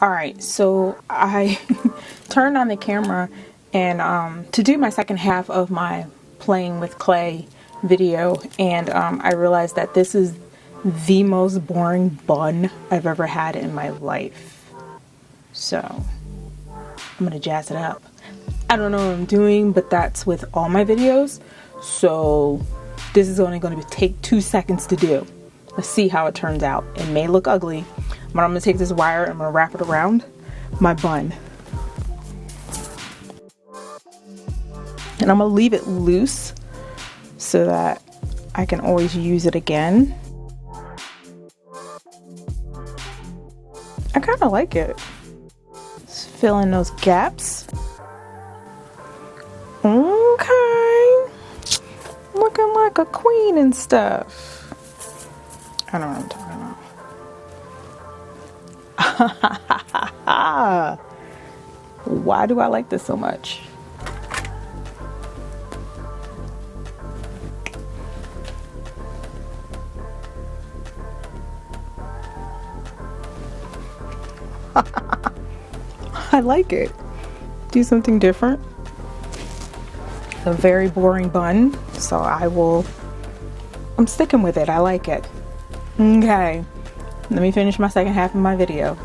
Alright, so I turned on the camera and to do my second half of my playing with clay video, and I realized that this is the most boring bun I've ever had in my life. So I'm gonna jazz it up. I don't know what I'm doing, but that's with all my videos. So this is only going to take 2 seconds to do. Let's see how it turns out. It may look ugly, but I'm gonna take this wire and I'm gonna wrap it around my bun. And I'm gonna leave it loose so that I can always use it again. I kind of like it. Just fill in those gaps. Okay. Looking like a queen and stuff. I don't know what I'm talking about. Why do I like this so much? I like it. Do something different. A very boring bun, so I'm sticking with it. I like it. Okay, let me finish my second half of my video.